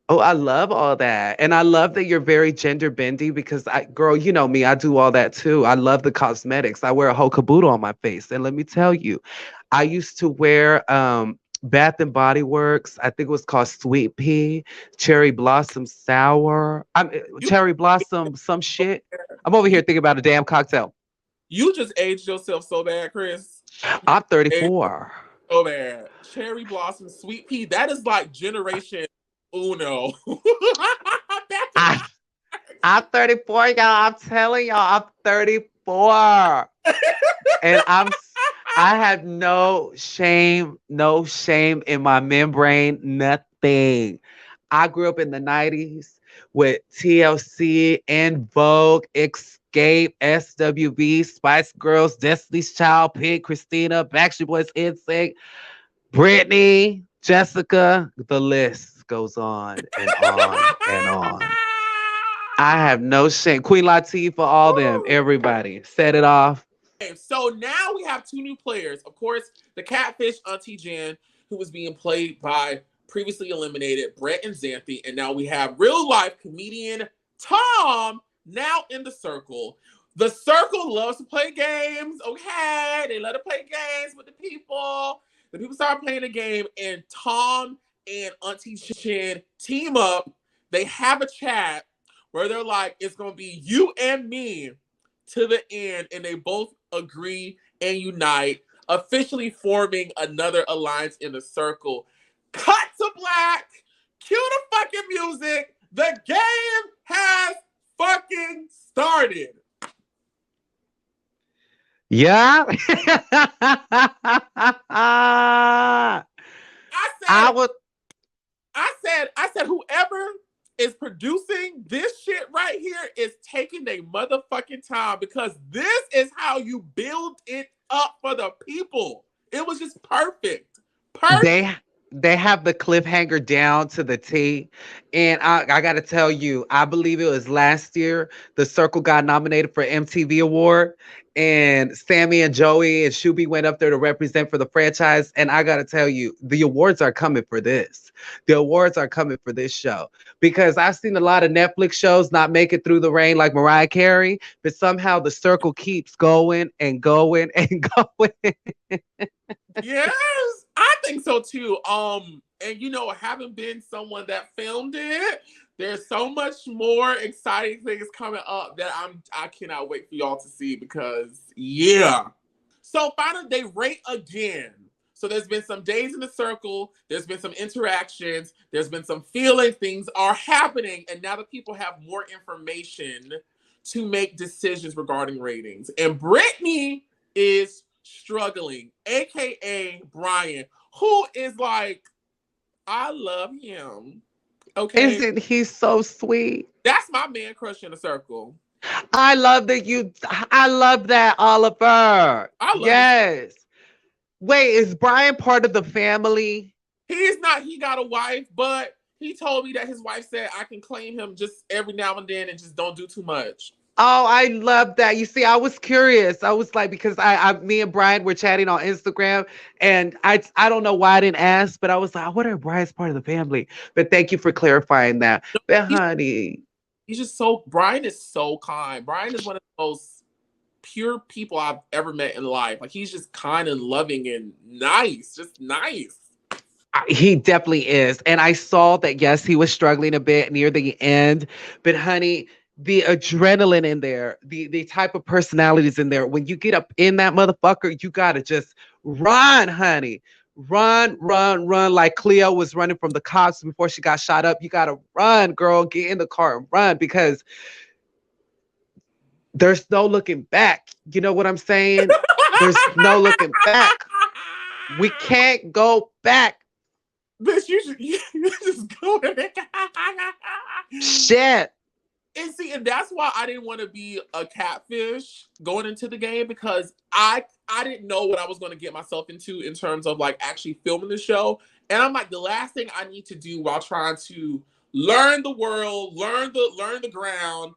Oh, I love all that. And I love that you're very gender bendy because girl, you know me, I do all that too. I love the cosmetics. I wear a whole caboodle on my face. And let me tell you, I used to wear Bath and Body Works. I think it was called Sweet Pea, Cherry Blossom Sour. You Cherry Blossom, some shit. I'm over here you thinking about a damn cocktail. you just aged yourself so bad, Chris. I'm Aged 34. so bad. Cherry blossom, sweet pea. That is like generation uno. Back to I, I'm 34, y'all. I'm telling y'all, I'm 34. And I have no shame in my membrane, nothing. I grew up in the 90s with TLC and Vogue, Escape, SWV, Spice Girls, Destiny's Child, Pig, Christina, Backstreet Boys, NSYNC, Britney, Jessica. The list goes on and on and on. I have no shame. Queen Latifah, all them, everybody. Set it off. Okay, so now we have two new players. Of course, the catfish Auntie Jen, who was being played by previously eliminated Brett and Xanthi, and now we have real life comedian Tom now in the circle. The circle loves to play games, okay? They love to play games with the people. The people start playing the game, and Tom and Auntie Jen team up. They have a chat where they're like, it's gonna be you and me to the end, and they both agree and unite, officially forming another alliance in the circle. Cut to black, cue the fucking music. The game has fucking started. Yeah. I I said, would. I said, whoever is producing this shit right here is taking their motherfucking time because this is how you build it up for the people. It was just perfect. Perfect. They have the cliffhanger down to the T. And I gotta tell you, I believe it was last year the Circle got nominated for MTV Award. And Sammy and Joey and Shuby went up there to represent for the franchise. And I gotta tell you, the awards are coming for this. The awards are coming for this show. Because I've seen a lot of Netflix shows not make it through the rain like Mariah Carey, but somehow the Circle keeps going and going and going. Yes, I think so too. And you know, having been someone that filmed it, there's so much more exciting things coming up that I cannot wait for y'all to see because yeah. So finally they rate again. So there's been some days in the circle, there's been some interactions, there's been some feeling, things are happening, and now the people have more information to make decisions regarding ratings. And Brittany is struggling, aka Brian, who is like, I love him. Okay. Isn't he so sweet? That's my man crush in the circle. I love that, Oliver. I love him. Yes. Wait, is Brian part of the family? He's not, he got a wife, but he told me that his wife said I can claim him just every now and then and just don't do too much. Oh, I love that. You see, I was curious. I was like, because me and Brian were chatting on Instagram, and I don't know why I didn't ask, but I was like, I wonder if Brian's part of the family. But thank you for clarifying that. But honey, He's just so, Brian is so kind. Brian is one of the most pure people I've ever met in life. Like, he's just kind and loving and nice, just nice. he definitely is. And I saw that, yes, he was struggling a bit near the end, but honey, the adrenaline in there, the type of personalities in there, when you get up in that motherfucker, you gotta just run, honey. Run, run, run, like Cleo was running from the cops before she got shot up. You gotta run, girl. Get in the car and run because there's no looking back. You know what I'm saying? There's no looking back. We can't go back. Bitch, you just go in it. Shit. And see, and that's why I didn't want to be a catfish going into the game because I I didn't know what I was going to get myself into in terms of like actually filming the show. And I'm like, the last thing I need to do while trying to learn the world, learn the ground,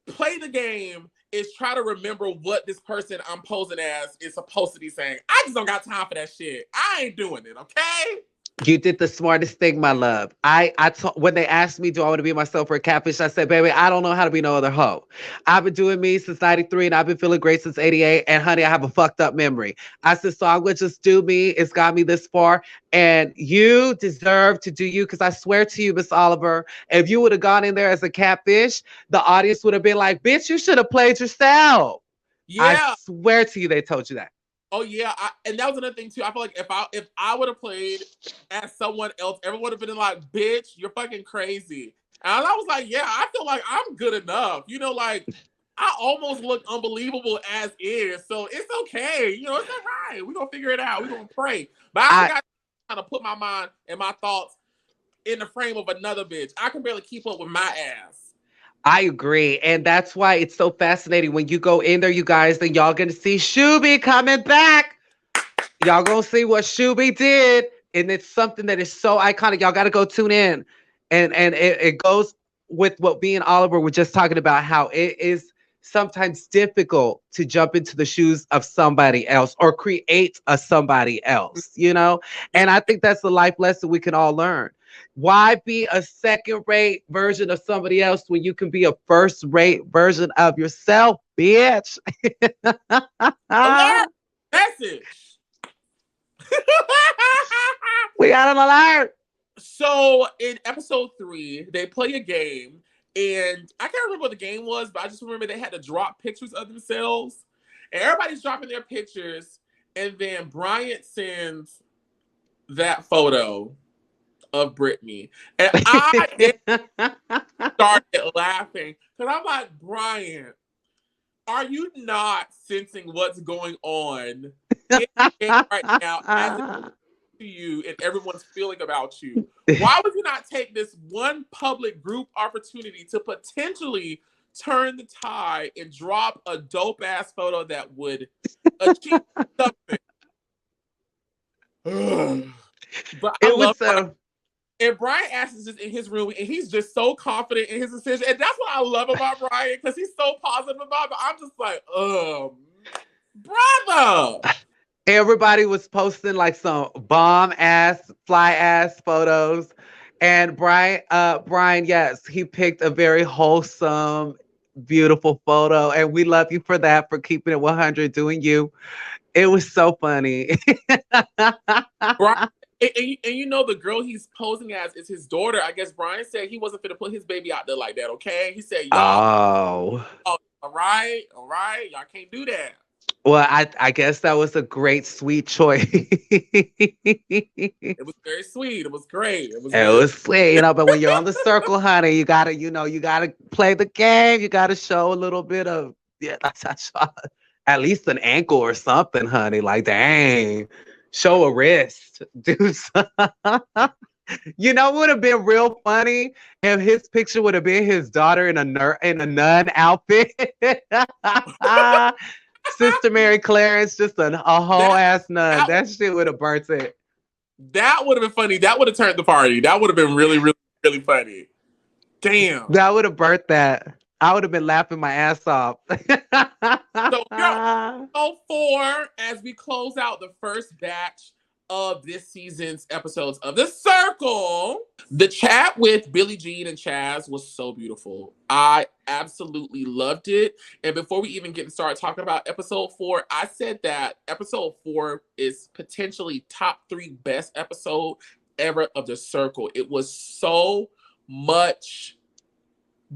play the game is try to remember what this person I'm posing as is supposed to be saying. I just don't got time for that shit. I ain't doing it, okay? You did the smartest thing, my love. When they asked me, do I want to be myself for a catfish? I said, baby, I don't know how to be no other hoe. I've been doing me since 93 and I've been feeling great since 88. And honey, I have a fucked up memory. I said, so I'm going to just do me. It's got me this far. And you deserve to do you. Because I swear to you, Miss Oliver, if you would have gone in there as a catfish, the audience would have been like, bitch, you should have played yourself. Yeah. I swear to you, they told you that. Oh yeah, and that was another thing too. I feel like if I would have played as someone else, everyone would have been like, "Bitch, you're fucking crazy." And I was like, "Yeah, I feel like I'm good enough." You know, like I almost look unbelievable as is, so it's okay. You know, it's all right. We're gonna figure it out. We're gonna pray. But I got to put my mind and my thoughts in the frame of another bitch. I can barely keep up with my ass. I agree. And that's why it's so fascinating when you go in there, you guys, then y'all gonna see Shuby coming back. Y'all gonna see what Shuby did. And it's something that is so iconic. Y'all gotta go tune in. And it goes with what me and Oliver were just talking about, how it is sometimes difficult to jump into the shoes of somebody else or create a somebody else, you know? And I think that's the life lesson we can all learn. Why be a second-rate version of somebody else when you can be a first-rate version of yourself, bitch? Alert! Message. We got an alert. So in episode 3, they play a game, and I can't remember what the game was, but I just remember they had to drop pictures of themselves, and everybody's dropping their pictures, and then Bryant sends that photo of Brittany, and I started laughing because I'm like, Bryant, are you not sensing what's going on in the game right now as it to you and everyone's feeling about you? Why would you not take this one public group opportunity to potentially turn the tide and drop a dope ass photo that would achieve something? But I love Brian. And Brian Ash is just in his room and he's just so confident in his decision. And that's what I love about Brian, because he's so positive about it. But I'm just like, brother. Everybody was posting like some bomb ass, fly ass photos. And Brian, yes, he picked a very wholesome, beautiful photo. And we love you for that, for keeping it 100, doing you. It was so funny. Brian, and you know the girl he's posing as is his daughter. I guess Brian said he wasn't going to put his baby out there like that, okay? He said, y'all, all right, y'all can't do that. Well, I guess that was a great, sweet choice. It was very sweet. It was great. It was sweet, you know. But when you're on the circle, honey, you gotta play the game. You gotta show a little bit of at least an ankle or something, honey. Like, dang, show a wrist, do something. You know what would have been real funny if his picture would have been his daughter in a nun outfit. Sister Mary Clarence, just a whole ass nun. That shit would have burnt it. That would have been funny. That would have turned the party. That would have been really, really, really funny. Damn. That would have burnt that. I would have been laughing my ass off. So, episode 4, as we close out the first batch of this season's episodes of The Circle. The chat with Billie Jean and Chaz was so beautiful. I absolutely loved it. And before we even get started talking about episode 4, I said that episode 4 is potentially top 3 best episode ever of The Circle. It was so much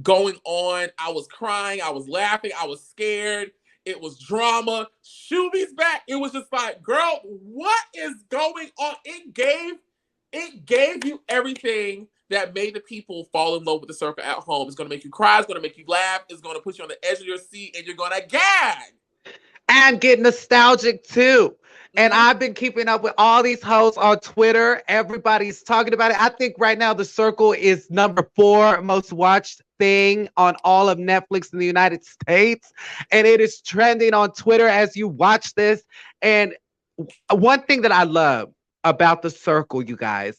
going on. I was crying. I was laughing. I was scared. It was drama. Shuby's back. It was just like, girl, what is going on? It gave you everything that made the people fall in love with The Circle at home. It's going to make you cry. It's going to make you laugh. It's going to put you on the edge of your seat, and you're going to gag. and get nostalgic too. And Mhm. I've been keeping up with all these hosts on Twitter. Everybody's talking about it. I think right now The Circle is number 4 most watched thing on all of Netflix in the United States. And it is trending on Twitter as you watch this. And one thing that I love about The Circle, you guys,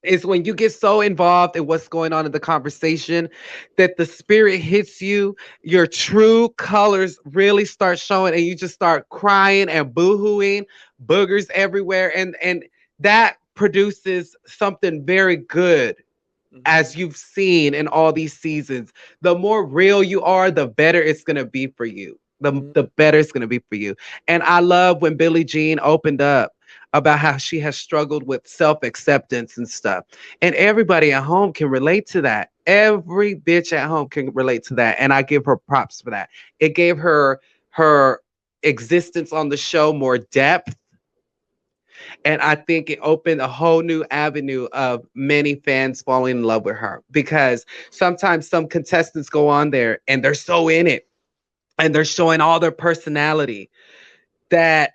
is when you get so involved in what's going on in the conversation that the spirit hits you, your true colors really start showing, and you just start crying and boohooing, boogers everywhere, and that produces something very good Mhm. as you've seen in all these seasons. The more real you are, the better it's going to be for you. Mhm. The better it's going to be for you. And I love when Billie Jean opened up about how she has struggled with self-acceptance and stuff. And everybody at home can relate to that. Every bitch at home can relate to that. And I give her props for that. It gave her existence on the show more depth, and I think it opened a whole new avenue of many fans falling in love with her, because sometimes some contestants go on there and they're so in it and they're showing all their personality that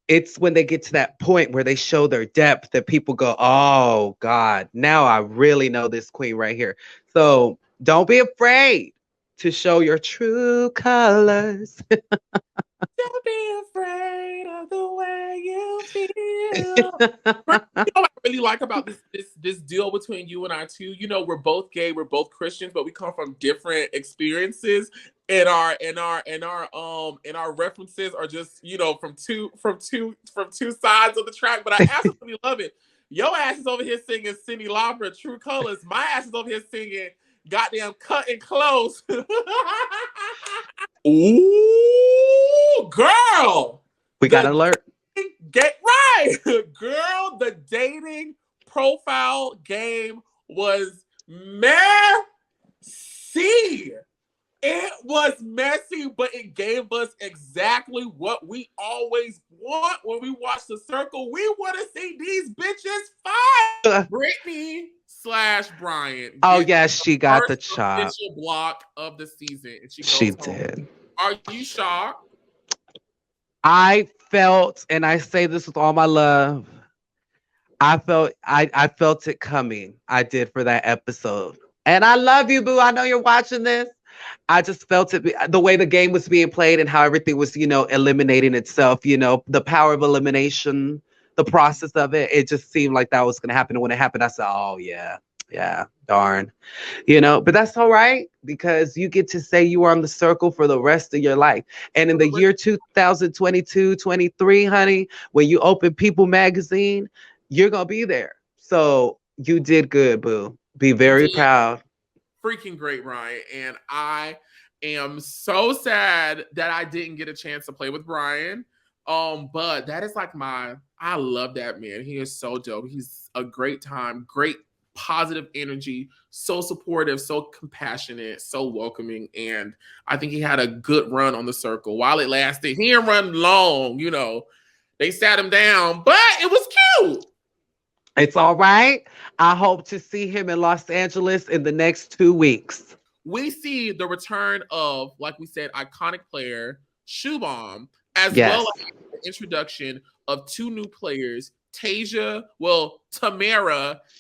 it's when they get to that point where they show their depth that people go, oh God, now I really know this queen right here. So don't be afraid to show your true colors. Don't be afraid of the way you feel. Chris, you know what I really like about this deal between you and I too. You know, we're both gay, we're both Christians, but we come from different experiences. And our references are just, you know, from two sides of the track. But I absolutely love it. Your ass is over here singing Cindy Lauper, True Colors. My ass is over here singing goddamn Cutting Close. Ooh, girl. We got an The alert. Get right. Girl, the dating profile game was messy. It was messy, but it gave us exactly what we always want when we watch The Circle. We want to see these bitches fight. Brittany slash Brian Oh, gets yes, the she got first the chop. official block of the season, and she She goes home. did. Are you shocked? I felt, and I say this with all my love, I felt it coming. I did for that episode. And I love you, boo. I know you're watching this. I just felt it the way the game was being played and how everything was, eliminating itself, the power of elimination, the process of it. It just seemed like that was going to happen. And when it happened, I said, oh, yeah, yeah, darn, but that's all right, because you get to say you are on The Circle for the rest of your life. And in the year 2022, 23, honey, when you open People magazine, you're going to be there. So you did good, boo. Be You very did proud. freaking great, Ryan. And I am so sad that I didn't get a chance to play with Brian. But that is like I love that man. He is so dope. He's a great time, great positive energy, so supportive, so compassionate, so welcoming. And I think he had a good run on The Circle while it lasted. He didn't run long, They sat him down, but it was cute. It's all right. I hope to see him in Los Angeles in the next 2 weeks. We see the return of, like we said, iconic player Shubham, as Yes. well as the introduction of 2 new players, Tamara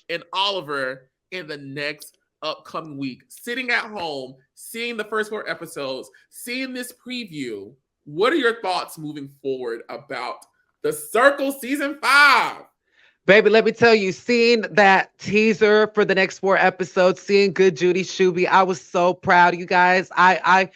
and Oliver, in the next upcoming week. Sitting at home, seeing the first 4 episodes, seeing this preview, what are your thoughts moving forward about The Circle Season 5? Baby, let me tell you, seeing that teaser for the next 4 episodes, seeing good Judy Shuby, I was so proud, you guys. I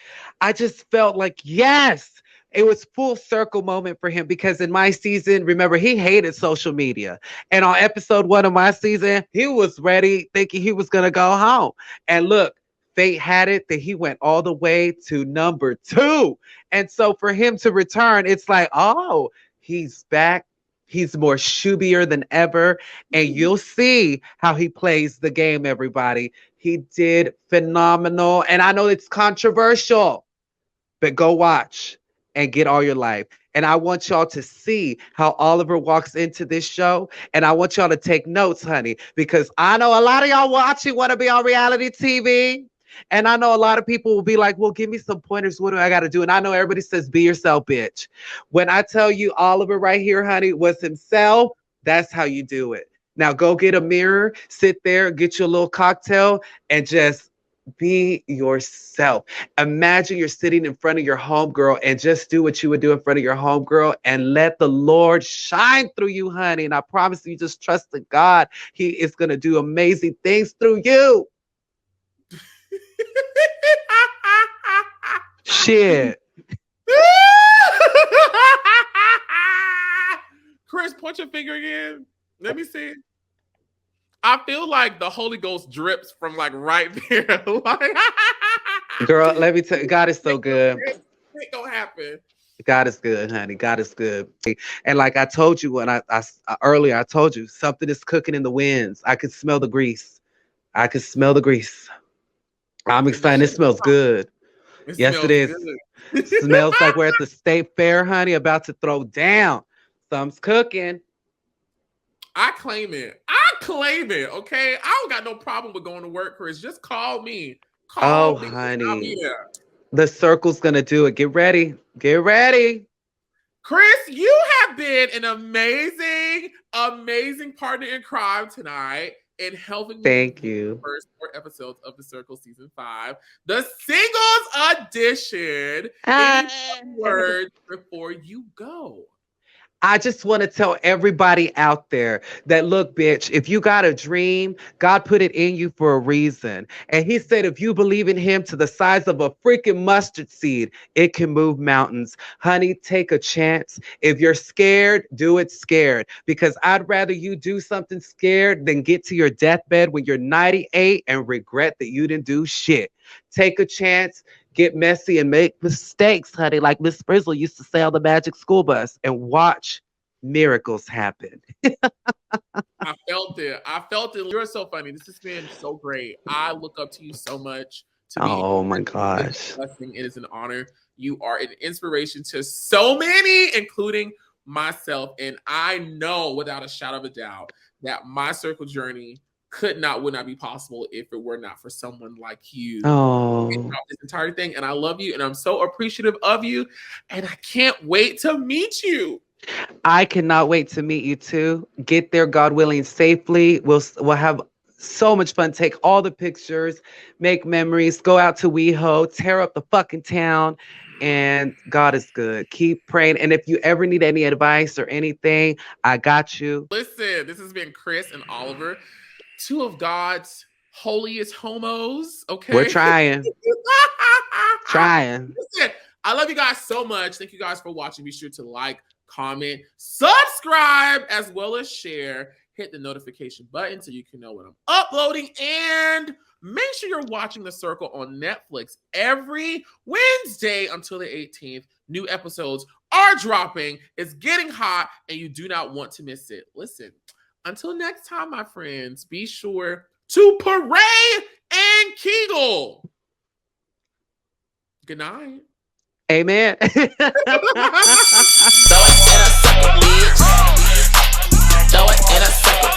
just felt like, yes, it was full circle moment for him, because in my season, remember, he hated social media. And on episode 1 of my season, he was ready, thinking he was going to go home. And look, fate had it that he went all the way to number 2. And so for him to return, it's like, oh, he's back. He's more shoobier than ever. And you'll see how he plays the game, everybody. He did phenomenal. And I know it's controversial, but go watch and get all your life. And I want y'all to see how Oliver walks into this show. And I want y'all to take notes, honey, because I know a lot of y'all watching want to be on reality TV. And I know a lot of people will be like, well, give me some pointers. What do I got to do? And I know everybody says, be yourself, bitch. When I tell you Oliver right here, honey, was himself, that's how you do it. Now go get a mirror, sit there, get your little cocktail, and just be yourself. Imagine you're sitting in front of your homegirl and just do what you would do in front of your homegirl and let the Lord shine through you, honey. And I promise you, just trust in God. He is going to do amazing things through you. Shit. Chris, point your finger again. Let me see. I feel like the Holy Ghost drips from like right there. Like, girl, let me tell you, God is so good. It gonna happen. God is good, honey. God is good. And like I told you when I earlier, I told you something is cooking in the winds. I could smell the grease. I could smell the grease. I'm excited. It smells good. Yes, it is. It smells like we're at the state fair, honey, about to throw down. Something's cooking. I claim it. Okay, I don't got no problem with going to work, Chris. Just call me. Call me. Honey. I'll be there. The circle's gonna do it. Get ready. Get ready. Chris, you have been an amazing partner in crime tonight in helping me. Thank you. The first 4 episodes of The Circle Season 5, the Singles Edition. Any words before you go? I just want to tell everybody out there that, look, bitch, if you got a dream, God put it in you for a reason. And he said, if you believe in him to the size of a freaking mustard seed, it can move mountains. Honey, take a chance. If you're scared, do it scared. Because I'd rather you do something scared than get to your deathbed when you're 98 and regret that you didn't do shit. Take a chance. Get messy and make mistakes, honey, like Miss Frizzle used to say on the Magic School Bus, and watch miracles happen. I felt it. You're so funny. This has been so great. I look up to you so much. Oh my gosh. It is an honor. You are an inspiration to so many, including myself. And I know without a shadow of a doubt that my circle journey would not be possible if it were not for someone like you. Oh, this entire thing. And I love you, and I'm so appreciative of you, and I can't wait to meet you. I cannot wait to meet you too. Get there, God willing, safely. We'll have so much fun. Take all the pictures, make memories, go out to WeHo, tear up the fucking town. And God is good. Keep praying. And if you ever need any advice or anything, I got you. Listen, this has been Chris and Oliver, 2 of God's holiest homos. Okay, we're trying. Listen, I love you guys so much. Thank you guys for watching. Be sure to like, comment, subscribe, as well as share. Hit the notification button so you can know when I'm uploading. And make sure you're watching The Circle on Netflix every Wednesday until the 18th. New episodes are dropping. It's getting hot, and you do not want to miss it. Listen, until next time, my friends, be sure to parade and kegel. Good night. Amen. Throw it in a circle, bitch. Throw it in a circle.